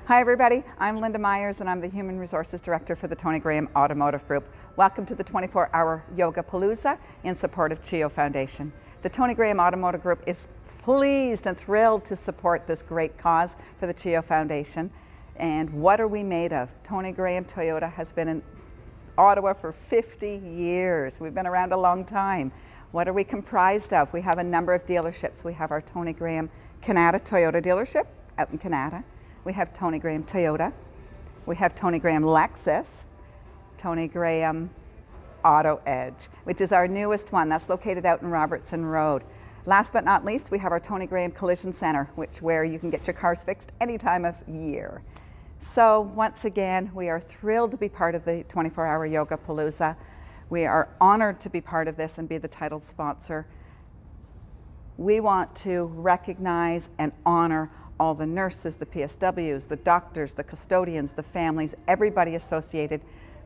Hi everybody, I'm Linda Myers and I'm the Human Resources Director for the Tony Graham Automotive Group. Welcome to the 24-hour Yogapalooza in support of CHEO Foundation. The Tony Graham Automotive Group is pleased and thrilled to support this great cause for the CHEO Foundation. And what are we made of? Tony Graham Toyota has been in Ottawa for 50 years. We've been around a long time. What are we comprised of? We have a number of dealerships. We have our Tony Graham Canada Toyota dealership out in Canada. We have Tony Graham Toyota. We have Tony Graham Lexus, Tony Graham Auto Edge, which is our newest one. That's located out in Robertson Road. Last but not least, we have our Tony Graham Collision Center, where you can get your cars fixed any time of year. So once again, we are thrilled to be part of the 24-hour Yogapalooza. We are honored to be part of this and be the title sponsor. We want to recognize and honor all the nurses, the PSWs, the doctors, the custodians, the families, everybody associated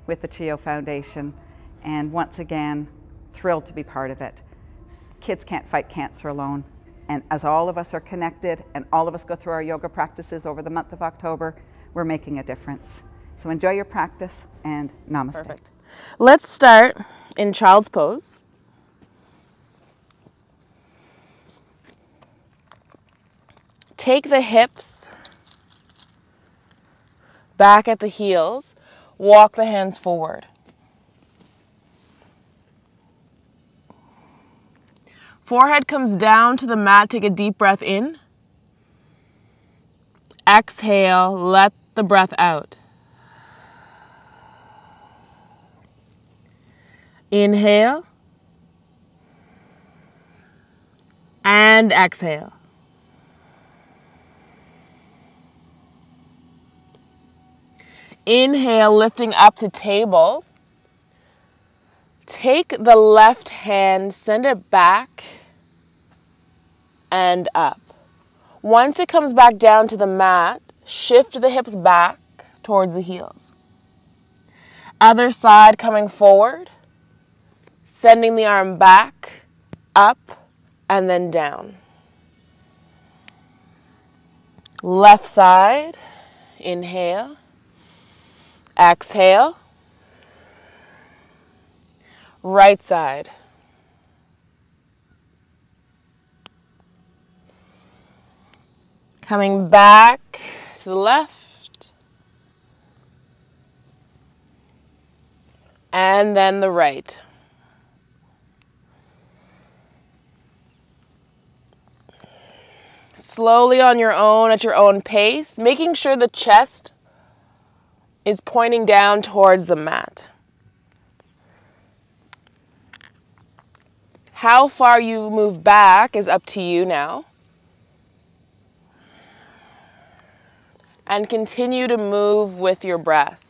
with the CHEO Foundation. And once again, thrilled to be part of it. Kids can't fight cancer alone. And as all of us are connected and all of us go through our yoga practices over the month of October, we're making a difference. So enjoy your practice and namaste. Perfect. Let's start in child's pose. Take the hips back at the heels, walk the hands forward. Forehead comes down to the mat, take a deep breath in. Exhale, let the breath out. Inhale and exhale. Inhale, lifting up to table. Take the left hand, send it back and up. Once it comes back down to the mat, shift the hips back towards the heels. Other side coming forward, sending the arm back, up, and then down. Left side, inhale. Exhale. Right side. Coming back to the left. And then the right. Slowly on your own, at your own pace, making sure the chest is pointing down towards the mat. How far you move back is up to you now. And continue to move with your breath.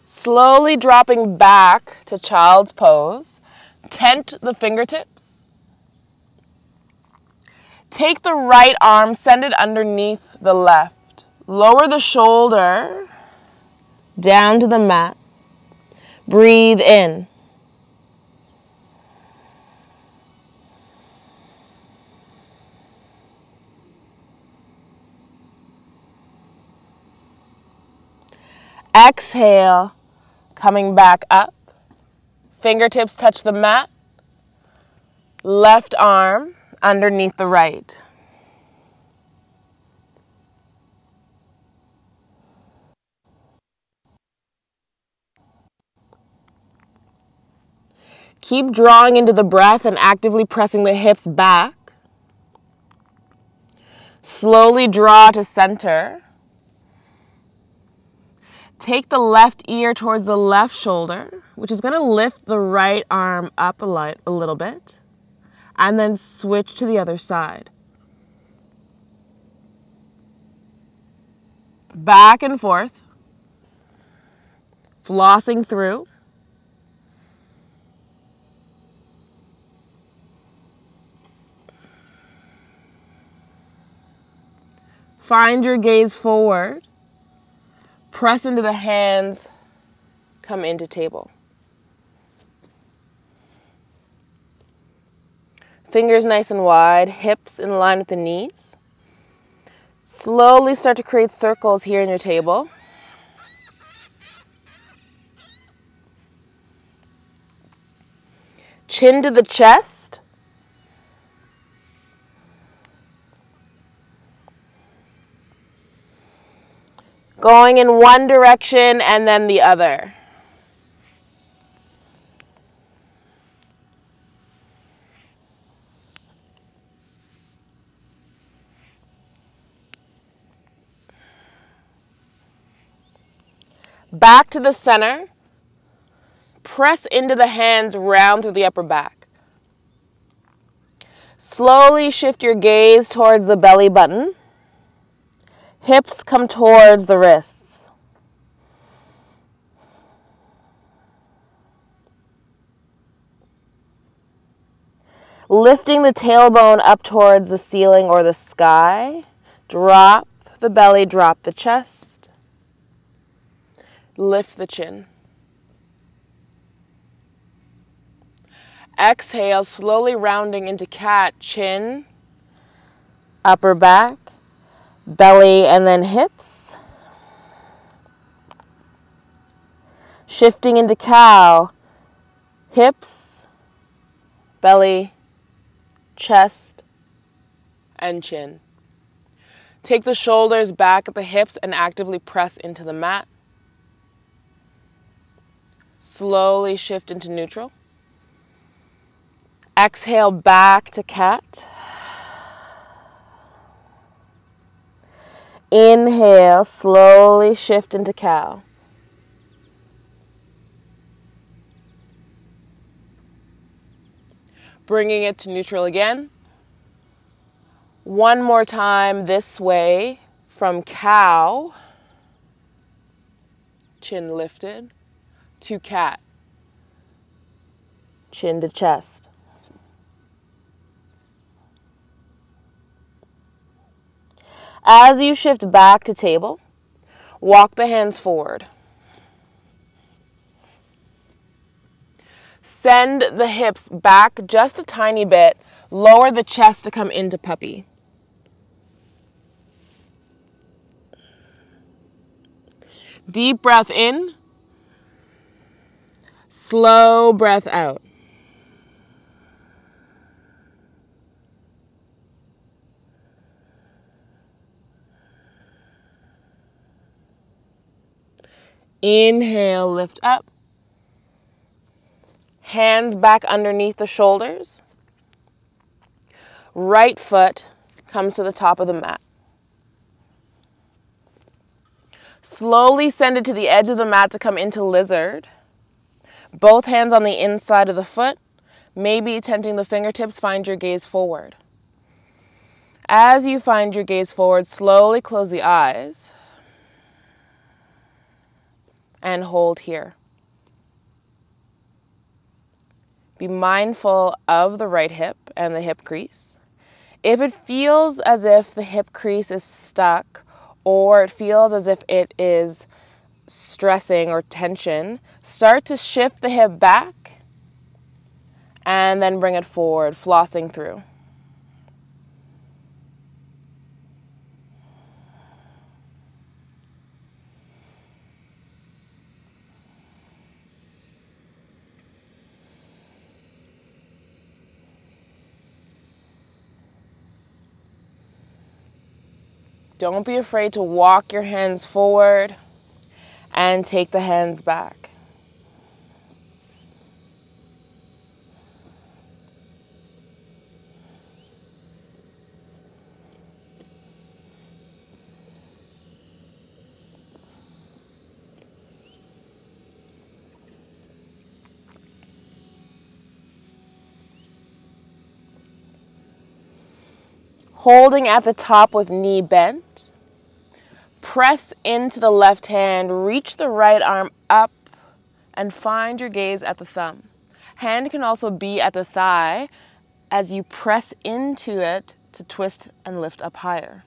Slowly dropping back to child's pose. Tent the fingertips. Take the right arm, send it underneath the left. Lower the shoulder down to the mat. Breathe in. Exhale. Coming back up, fingertips touch the mat, left arm underneath the right. Keep drawing into the breath and actively pressing the hips back. Slowly draw to center. Take the left ear towards the left shoulder, which is going to lift the right arm up a little bit, and then switch to the other side. Back and forth, flossing through. Find your gaze forward. Press into the hands. Come into table. Fingers nice and wide, hips in line with the knees. Slowly start to create circles here in your table. Chin to the chest. Going in one direction and then the other. Back to the center. Press into the hands round through the upper back. Slowly shift your gaze towards the belly button. Hips come towards the wrists. Lifting the tailbone up towards the ceiling or the sky. Drop the belly, drop the chest. Lift the chin. Exhale, slowly rounding into cat, chin, upper back, belly, and then hips. Shifting into cow, hips, belly, chest, and chin. Take the shoulders back at the hips and actively press into the mat. Slowly shift into neutral. Exhale back to cat. Inhale, slowly shift into cow. Bringing it to neutral again. One more time this way from cow, chin lifted, to cat, chin to chest. As you shift back to table, walk the hands forward. Send the hips back just a tiny bit. Lower the chest to come into puppy. Deep breath in. Slow breath out. Inhale, lift up. Hands back underneath the shoulders. Right foot comes to the top of the mat. Slowly send it to the edge of the mat to come into lizard. Both hands on the inside of the foot. Maybe tenting the fingertips, find your gaze forward. As you find your gaze forward, slowly close the eyes. And hold here. Be mindful of the right hip and the hip crease. If it feels as if the hip crease is stuck or it feels as if it is stressing or tension, start to shift the hip back and then bring it forward, flossing through. Don't be afraid to walk your hands forward and take the hands back. Holding at the top with knee bent. Press into the left hand, reach the right arm up, and find your gaze at the thumb. Hand can also be at the thigh as you press into it to twist and lift up higher.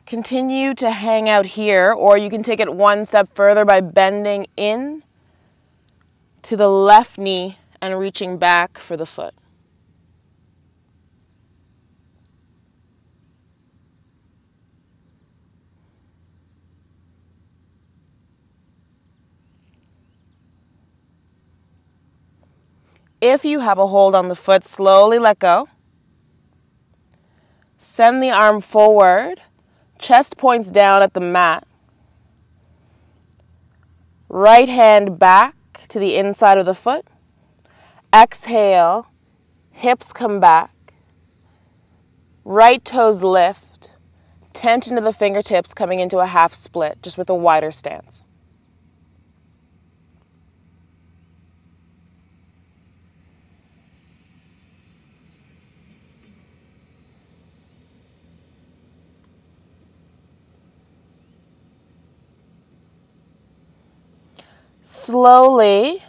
Continue to hang out here, or you can take it one step further by bending in to the left knee and reaching back for the foot. If you have a hold on the foot, slowly let go. Send the arm forward, chest points down at the mat. Right hand back to the inside of the foot. Exhale, hips come back. Right toes lift. Tent into the fingertips, coming into a half split, just with a wider stance. Slowly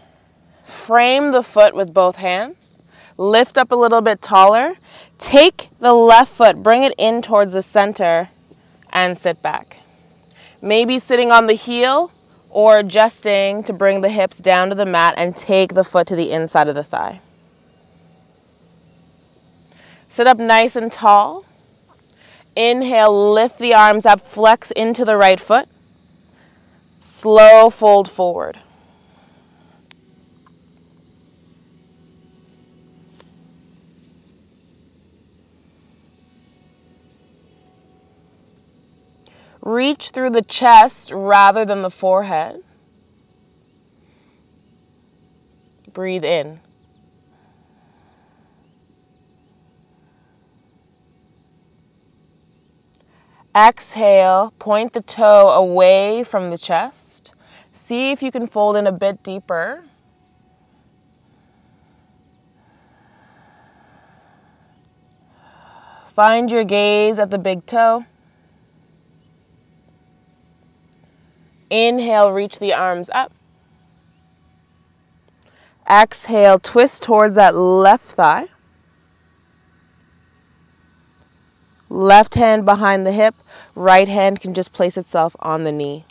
frame the foot with both hands. Lift up a little bit taller. Take the left foot, bring it in towards the center, and sit back. Maybe sitting on the heel or adjusting to bring the hips down to the mat and take the foot to the inside of the thigh. Sit up nice and tall. Inhale, lift the arms up, flex into the right foot. Slow fold forward. Reach through the chest rather than the forehead. Breathe in. Exhale, point the toe away from the chest. See if you can fold in a bit deeper. Find your gaze at the big toe. Inhale, reach the arms up. Exhale, twist towards that left thigh. Left hand behind the hip, right hand can just place itself on the knee.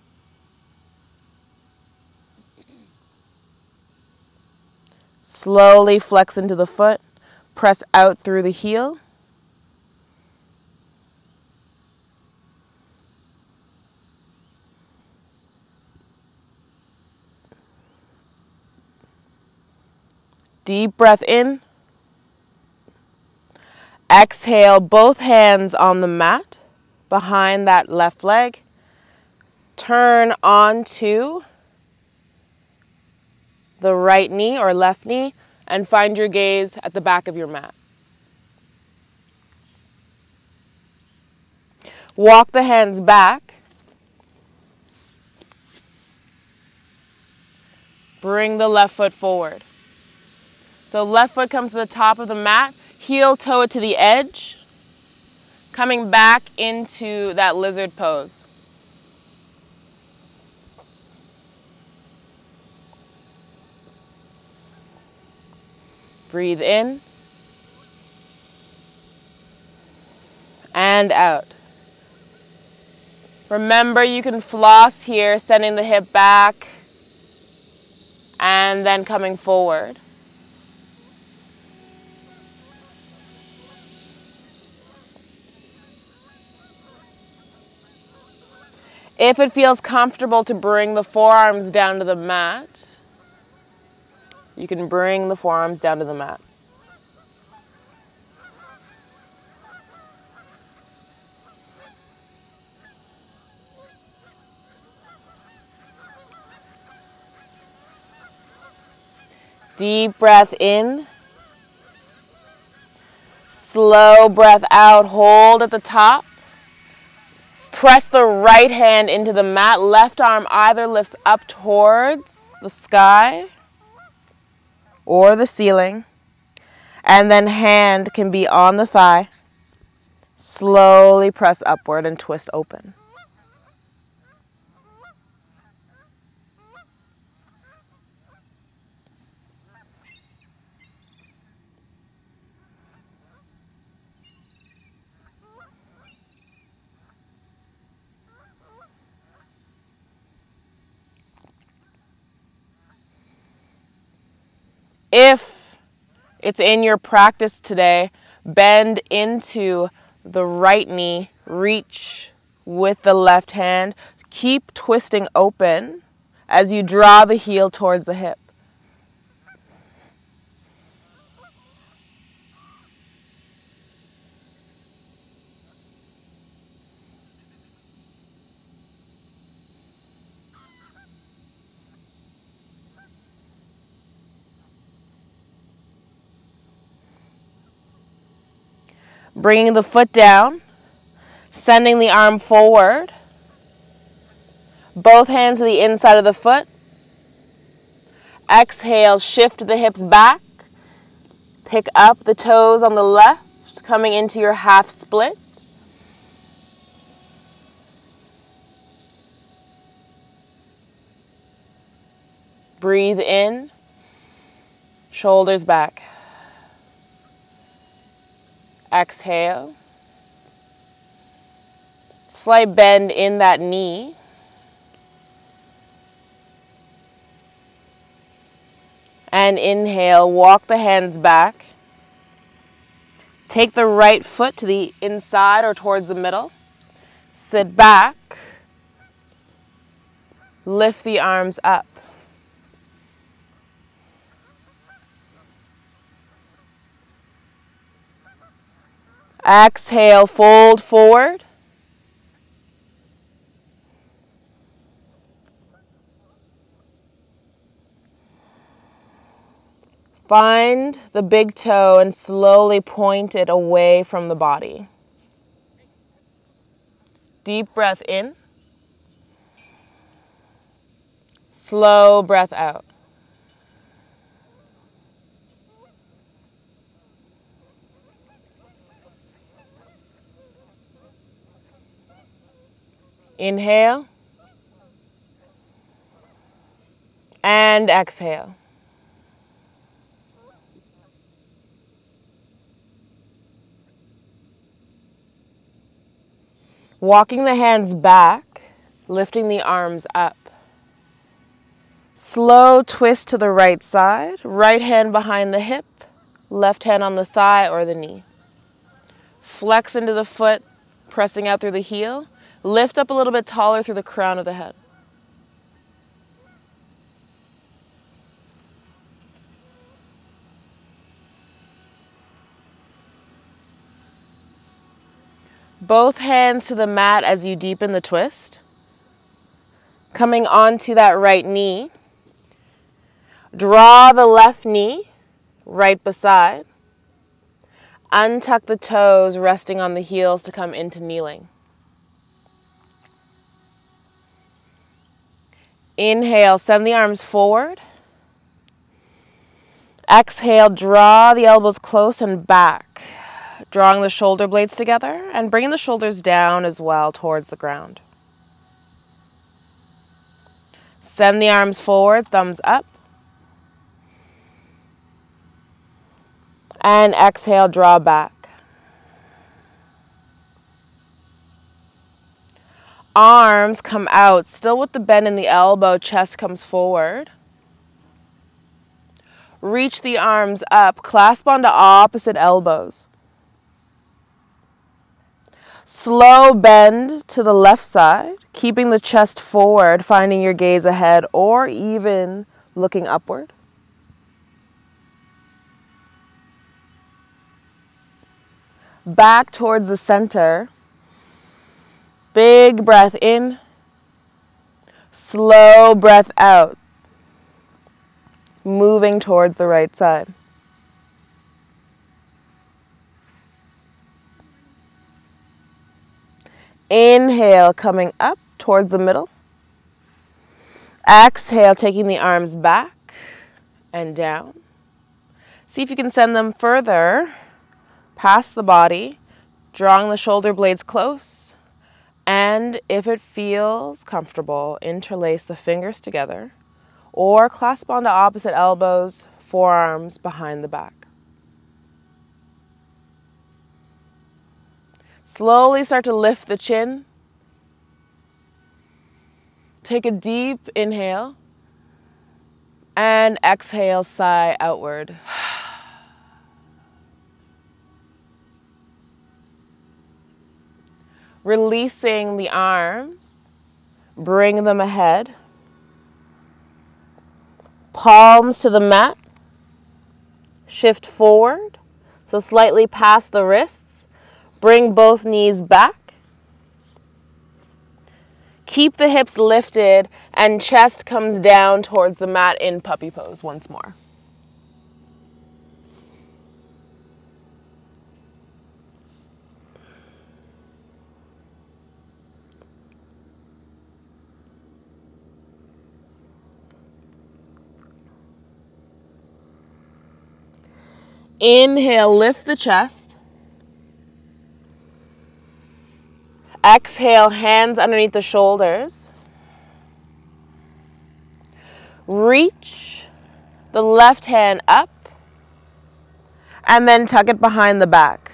Slowly flex into the foot, press out through the heel. Deep breath in. Exhale, both hands on the mat behind that left leg. Turn onto the right knee or left knee and find your gaze at the back of your mat. Walk the hands back. Bring the left foot forward. So left foot comes to the top of the mat, heel toe it to the edge, coming back into that lizard pose. Breathe in and out. Remember, you can floss here, sending the hip back and then coming forward. If it feels comfortable to bring the forearms down to the mat, you can bring the forearms down to the mat. Deep breath in. Slow breath out. Hold at the top. Press the right hand into the mat. Left arm either lifts up towards the sky or the ceiling. And then hand can be on the thigh. Slowly press upward and twist open. If it's in your practice today, bend into the right knee, reach with the left hand. Keep twisting open as you draw the heel towards the hip. Bringing the foot down, sending the arm forward, both hands to the inside of the foot. Exhale, shift the hips back, pick up the toes on the left, coming into your half split. Breathe in, shoulders back. Exhale. Slight bend in that knee. And inhale, walk the hands back. Take the right foot to the inside or towards the middle. Sit back. Lift the arms up. Exhale, fold forward. Find the big toe and slowly point it away from the body. Deep breath in. Slow breath out. Inhale. And exhale. Walking the hands back, lifting the arms up. Slow twist to the right side, right hand behind the hip, left hand on the thigh or the knee. Flex into the foot, pressing out through the heel. Lift up a little bit taller through the crown of the head. Both hands to the mat as you deepen the twist. Coming onto that right knee. Draw the left knee right beside. Untuck the toes, resting on the heels to come into kneeling. Inhale, send the arms forward. Exhale, draw the elbows close and back. Drawing the shoulder blades together and bringing the shoulders down as well towards the ground. Send the arms forward, thumbs up. And exhale, draw back. Arms come out, still with the bend in the elbow, chest comes forward. Reach the arms up, clasp onto opposite elbows. Slow bend to the left side, keeping the chest forward, finding your gaze ahead or even looking upward. Back towards the center. Big breath in. Slow breath out. Moving towards the right side. Inhale, coming up towards the middle. Exhale, taking the arms back and down. See if you can send them further past the body, drawing the shoulder blades close. And if it feels comfortable, interlace the fingers together or clasp onto opposite elbows, forearms behind the back. Slowly start to lift the chin. Take a deep inhale And exhale, sigh outward. Releasing the arms, bring them ahead. Palms to the mat. Shift forward, so slightly past the wrists. Bring both knees back. Keep the hips lifted and chest comes down towards the mat in puppy pose once more. Inhale, lift the chest. Exhale, hands underneath the shoulders. Reach the left hand up and then tuck it behind the back.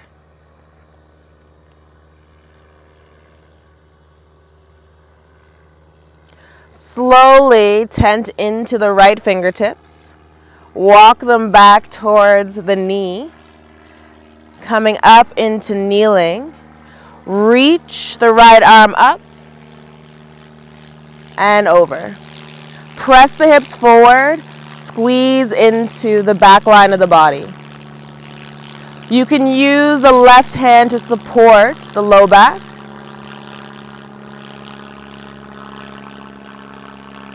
Slowly tent into the right fingertips. Walk them back towards the knee, coming up into kneeling. Reach the right arm up and over. Press the hips forward, squeeze into the back line of the body. You can use the left hand to support the low back.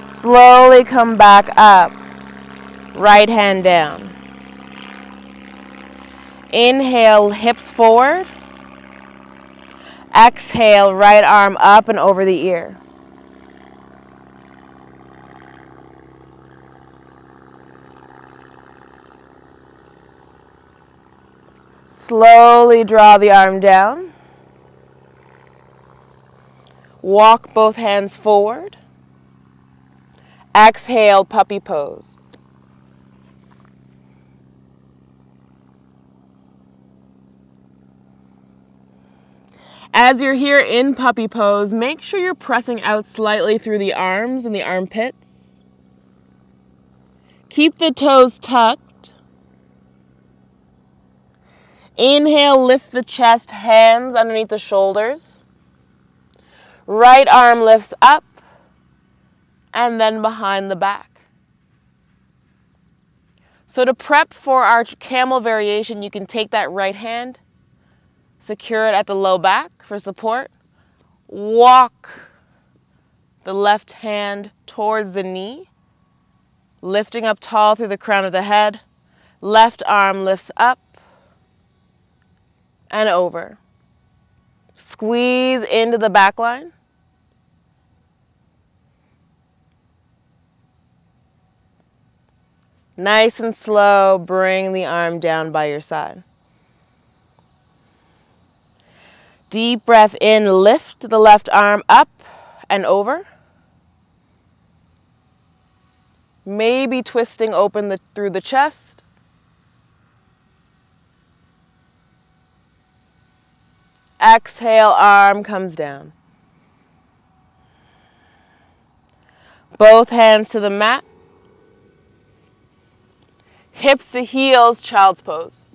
Slowly come back up, right hand down. Inhale, hips forward. Exhale, right arm up and over the ear. Slowly draw the arm down. Walk both hands forward. Exhale, puppy pose. As you're here in puppy pose, make sure you're pressing out slightly through the arms and the armpits. Keep the toes tucked. Inhale, lift the chest, hands underneath the shoulders. Right arm lifts up and then behind the back. So to prep for our camel variation, you can take that right hand, secure it at the low back for support. Walk the left hand towards the knee, lifting up tall through the crown of the head. Left arm lifts up and over. Squeeze into the back line. Nice and slow, bring the arm down by your side. Deep breath in, lift the left arm up and over. Maybe twisting open through the chest. Exhale, arm comes down. Both hands to the mat. Hips to heels, child's pose.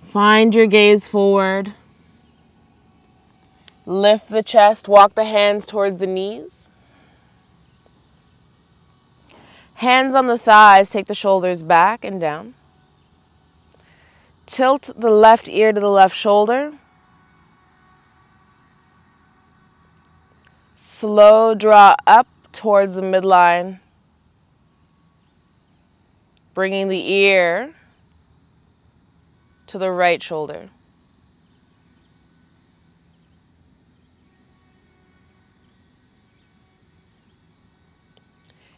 Find your gaze forward. Lift the chest, walk the hands towards the knees. Hands on the thighs, take the shoulders back and down. Tilt the left ear to the left shoulder. Slow draw up towards the midline, bringing the ear to the right shoulder.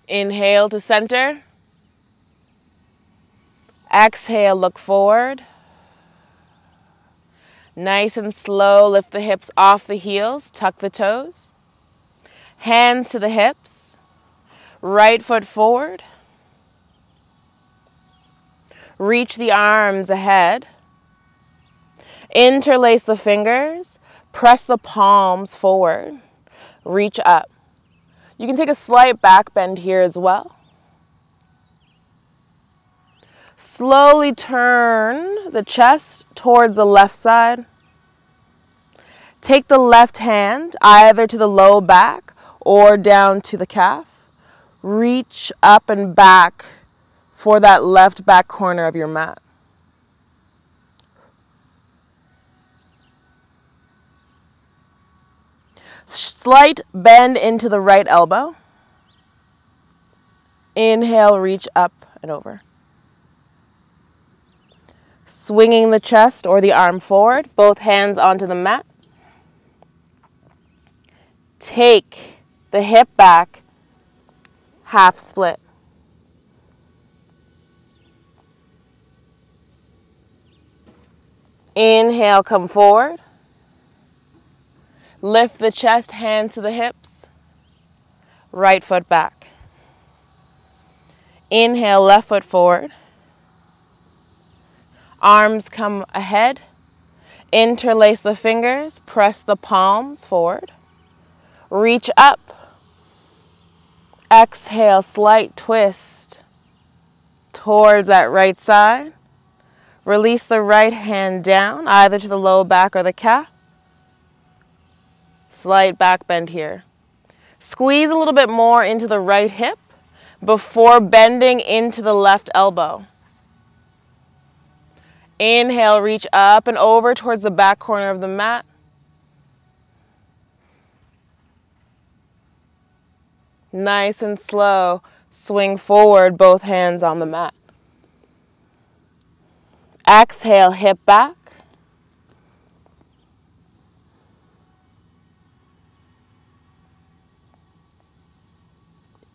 Inhale to center. Exhale, look forward. Nice and slow, lift the hips off the heels, tuck the toes. Hands to the hips, right foot forward. Reach the arms ahead. Interlace the fingers, press the palms forward, reach up. You can take a slight back bend here as well. Slowly turn the chest towards the left side. Take the left hand either to the low back or down to the calf. Reach up and back for that left back corner of your mat. Slight bend into the right elbow. Inhale, reach up and over. Swinging the chest or the arm forward, both hands onto the mat. Take the hip back, half split. Inhale, come forward. Lift the chest, hands to the hips. Right foot back. Inhale, left foot forward. Arms come ahead. Interlace the fingers. Press the palms forward. Reach up. Exhale, slight twist towards that right side. Release the right hand down, either to the low back or the calf. Slight back bend here. Squeeze a little bit more into the right hip before bending into the left elbow. Inhale, reach up and over towards the back corner of the mat. Nice and slow, swing forward, both hands on the mat. Exhale, hip back.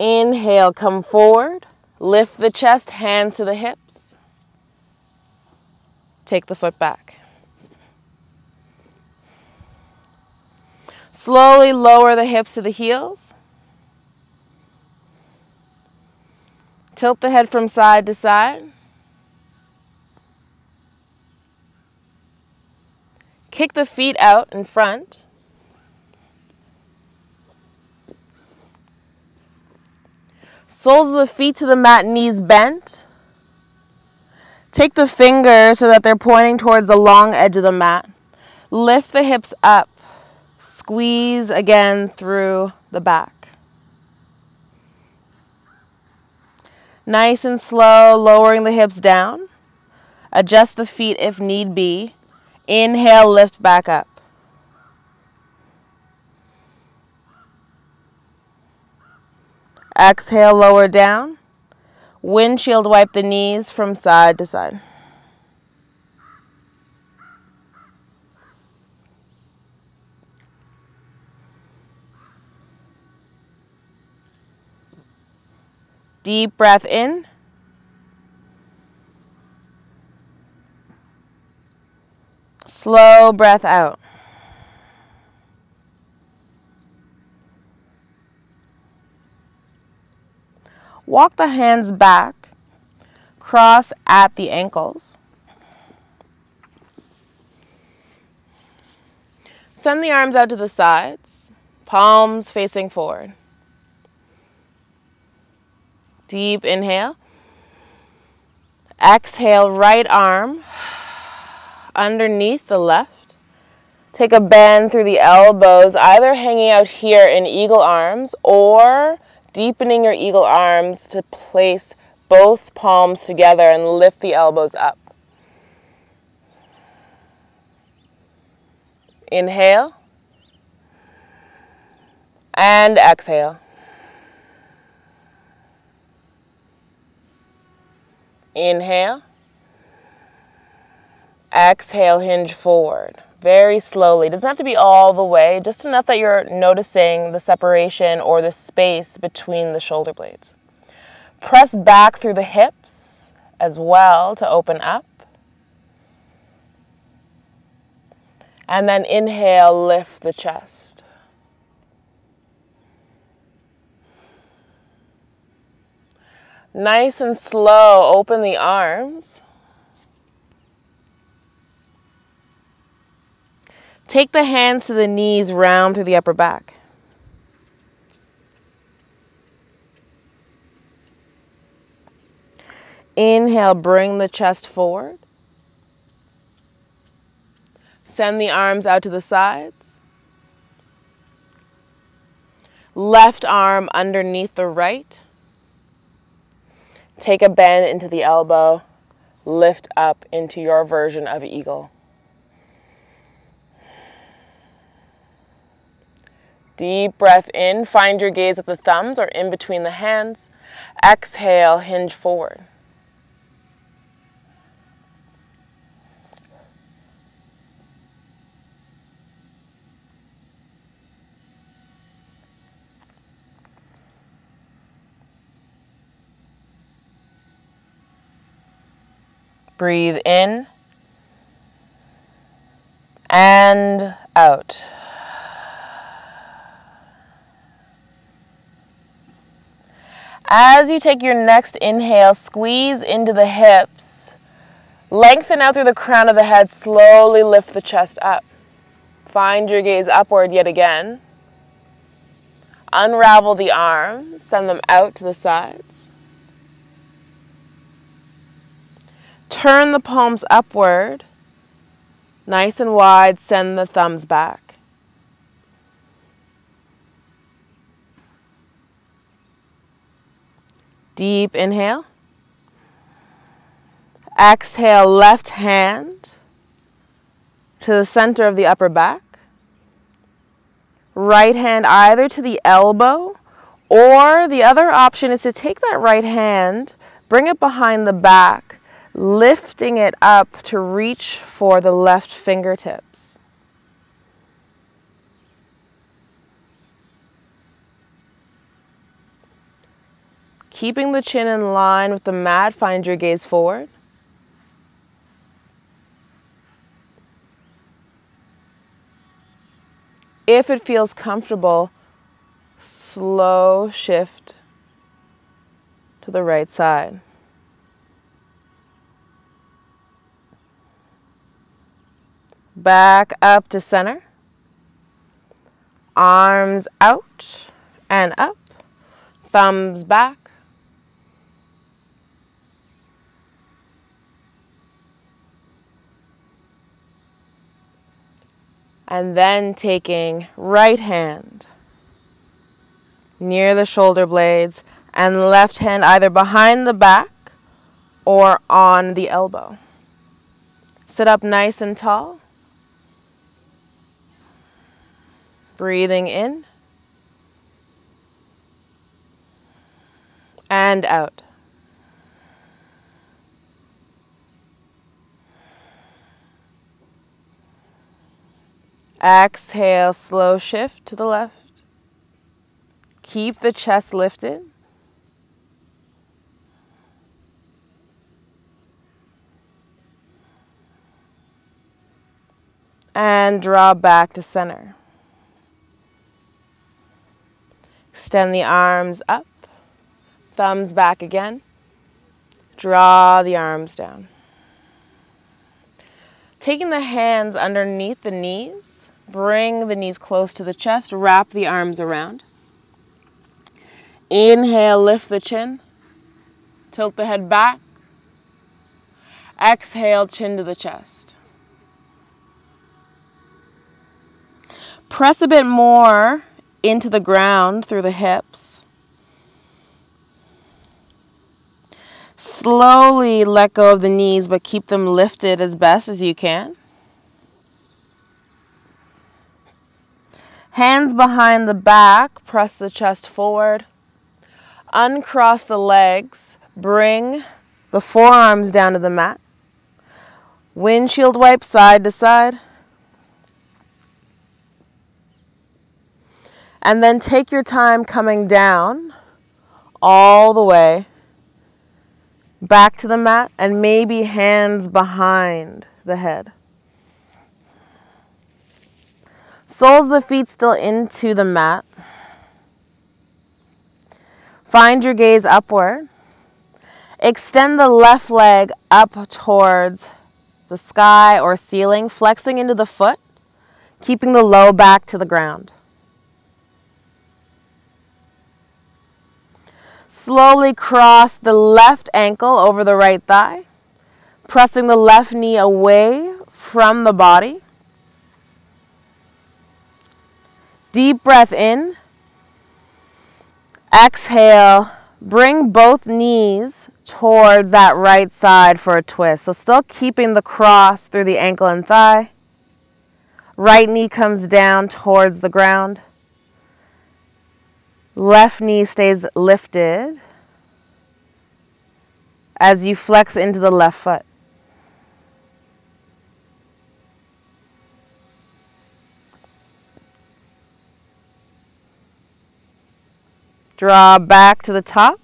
Inhale, come forward. Lift the chest, hands to the hips. Take the foot back. Slowly lower the hips to the heels. Tilt the head from side to side. Kick the feet out in front. Soles of the feet to the mat, knees bent. Take the fingers so that they're pointing towards the long edge of the mat. Lift the hips up. Squeeze again through the back. Nice and slow, lowering the hips down. Adjust the feet if need be. Inhale, lift back up. Exhale, lower down. Windshield wipe the knees from side to side. Deep breath in. Slow breath out. Walk the hands back, cross at the ankles. Send the arms out to the sides, palms facing forward. Deep inhale. Exhale, right arm underneath the left. Take a bend through the elbows, either hanging out here in eagle arms or deepening your eagle arms to place both palms together and lift the elbows up. Inhale and exhale. Inhale. Exhale, hinge forward. Very slowly. It doesn't have to be all the way, just enough that you're noticing the separation or the space between the shoulder blades. Press back through the hips as well to open up. And then inhale, lift the chest. Nice and slow, open the arms. Take the hands to the knees, round through the upper back. Inhale, bring the chest forward. Send the arms out to the sides. Left arm underneath the right. Take a bend into the elbow. Lift up into your version of eagle. Deep breath in. Find your gaze at the thumbs or in between the hands. Exhale, hinge forward. Breathe in and out. As you take your next inhale, squeeze into the hips. Lengthen out through the crown of the head. Slowly lift the chest up. Find your gaze upward yet again. Unravel the arms. Send them out to the sides. Turn the palms upward, nice and wide, send the thumbs back. Deep inhale. Exhale, left hand to the center of the upper back. Right hand either to the elbow, or the other option is to take that right hand, bring it behind the back, lifting it up to reach for the left fingertips. Keeping the chin in line with the mat, find your gaze forward. If it feels comfortable, slow shift to the right side. Back up to center. Arms out and up. Thumbs back. And then taking right hand near the shoulder blades and left hand either behind the back or on the elbow. Sit up nice and tall. Breathing in and out. Exhale, slow shift to the left. Keep the chest lifted. And draw back to center. Extend the arms up, thumbs back again. Draw the arms down. Taking the hands underneath the knees, bring the knees close to the chest, wrap the arms around. Inhale, lift the chin, tilt the head back. Exhale, chin to the chest. Press a bit more into the ground through the hips. Slowly let go of the knees, but keep them lifted as best as you can. Hands behind the back, press the chest forward. Uncross the legs, bring the forearms down to the mat. Windshield wipe side to side. And then take your time coming down all the way back to the mat and maybe hands behind the head. Soles of the feet still into the mat. Find your gaze upward. Extend the left leg up towards the sky or ceiling, flexing into the foot, keeping the low back to the ground. Slowly cross the left ankle over the right thigh, pressing the left knee away from the body. Deep breath in. Exhale. Bring both knees towards that right side for a twist. So still keeping the cross through the ankle and thigh. Right knee comes down towards the ground. Left knee stays lifted as you flex into the left foot. Draw back to the top.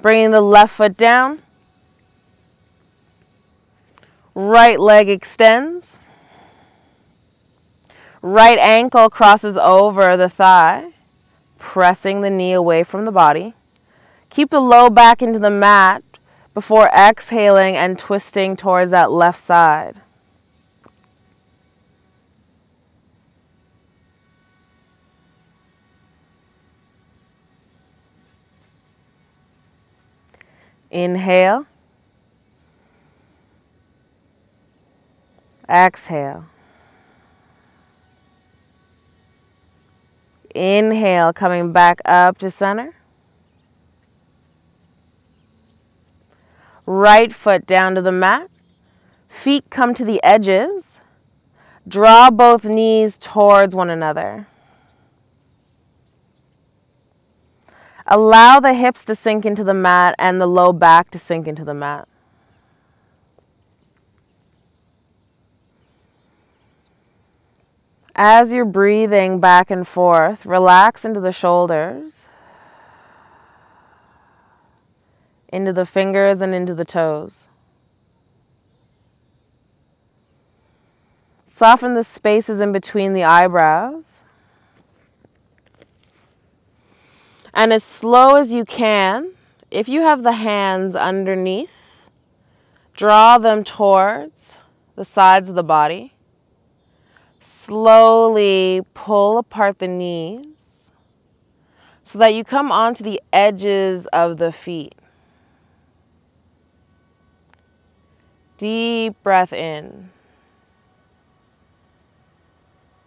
Bringing the left foot down. Right leg extends. Right ankle crosses over the thigh, pressing the knee away from the body. Keep the low back into the mat before exhaling and twisting towards that left side. Inhale. Exhale. Inhale, coming back up to center. Right foot down to the mat. Feet come to the edges. Draw both knees towards one another. Allow the hips to sink into the mat and the low back to sink into the mat. As you're breathing back and forth, relax into the shoulders, into the fingers and into the toes. Soften the spaces in between the eyebrows. And as slow as you can, if you have the hands underneath, draw them towards the sides of the body. Slowly pull apart the knees so that you come onto the edges of the feet. Deep breath in.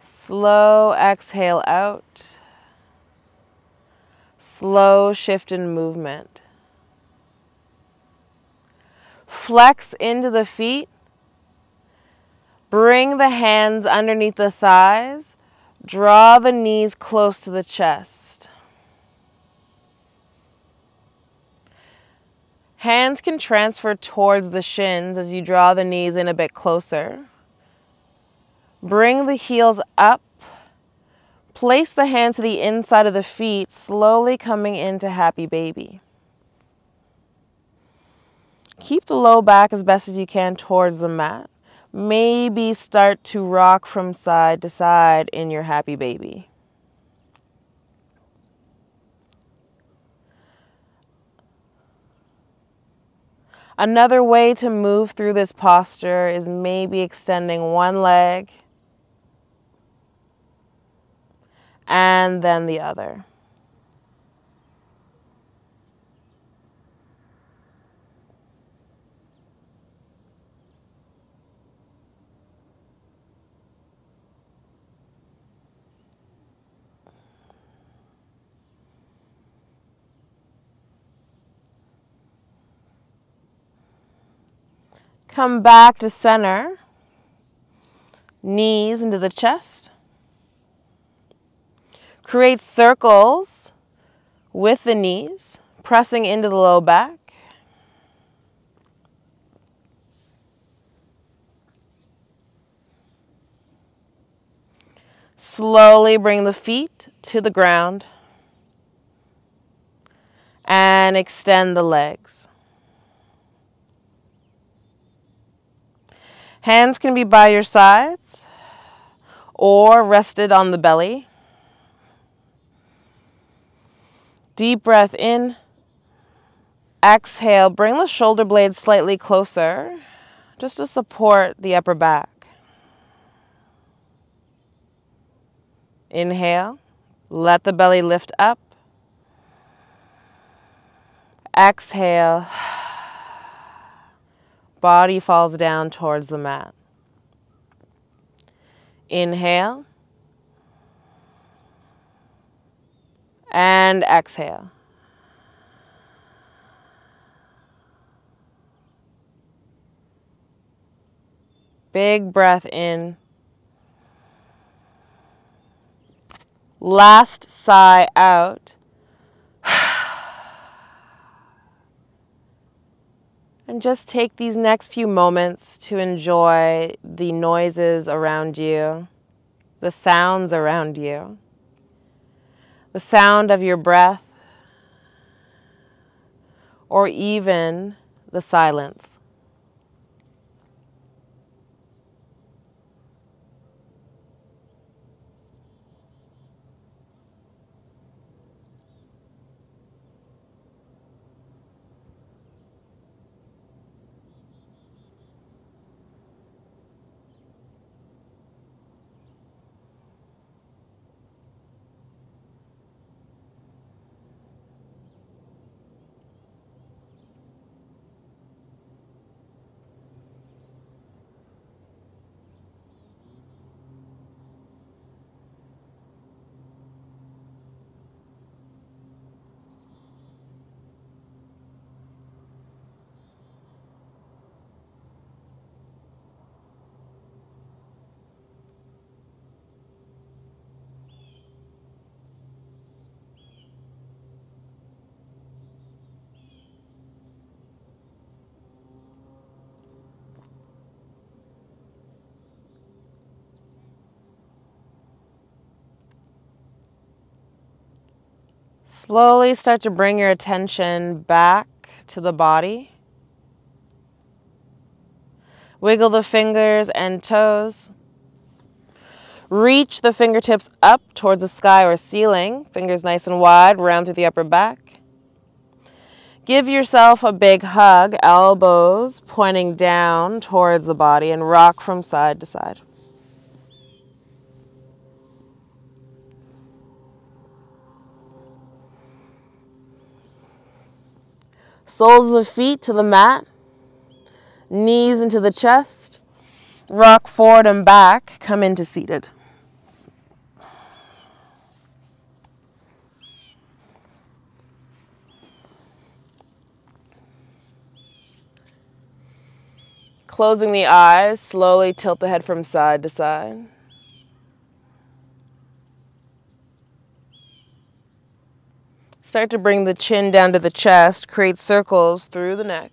Slow exhale out. Slow shift in movement. Flex into the feet. Bring the hands underneath the thighs. Draw the knees close to the chest. Hands can transfer towards the shins as you draw the knees in a bit closer. Bring the heels up. Place the hands to the inside of the feet, slowly coming into happy baby. Keep the low back as best as you can towards the mat. Maybe start to rock from side to side in your happy baby. Another way to move through this posture is maybe extending one leg and then the other. Come back to center, knees into the chest. Create circles with the knees, pressing into the low back. Slowly bring the feet to the ground and extend the legs. Hands can be by your sides or rested on the belly. Deep breath in. Exhale, bring the shoulder blades slightly closer just to support the upper back. Inhale, let the belly lift up. Exhale, body falls down towards the mat. Inhale and exhale. Big breath in. Last sigh out. And just take these next few moments to enjoy the noises around you, the sounds around you, the sound of your breath, or even the silence. Slowly start to bring your attention back to the body. Wiggle the fingers and toes. Reach the fingertips up towards the sky or ceiling. Fingers nice and wide, round through the upper back. Give yourself a big hug, elbows pointing down towards the body, and rock from side to side. Soles of the feet to the mat, knees into the chest, rock forward and back, come into seated. Closing the eyes, slowly tilt the head from side to side. Start to bring the chin down to the chest, create circles through the neck.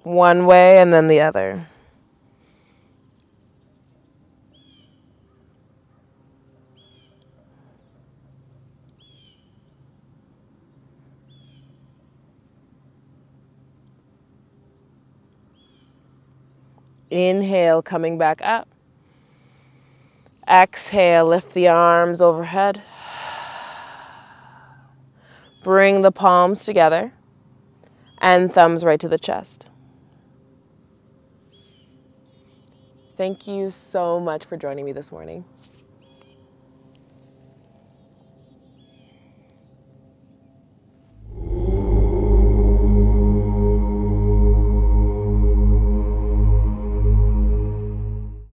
One way and then the other. Inhale, coming back up. Exhale, lift the arms overhead. Bring the palms together and thumbs right to the chest. Thank you so much for joining me this morning.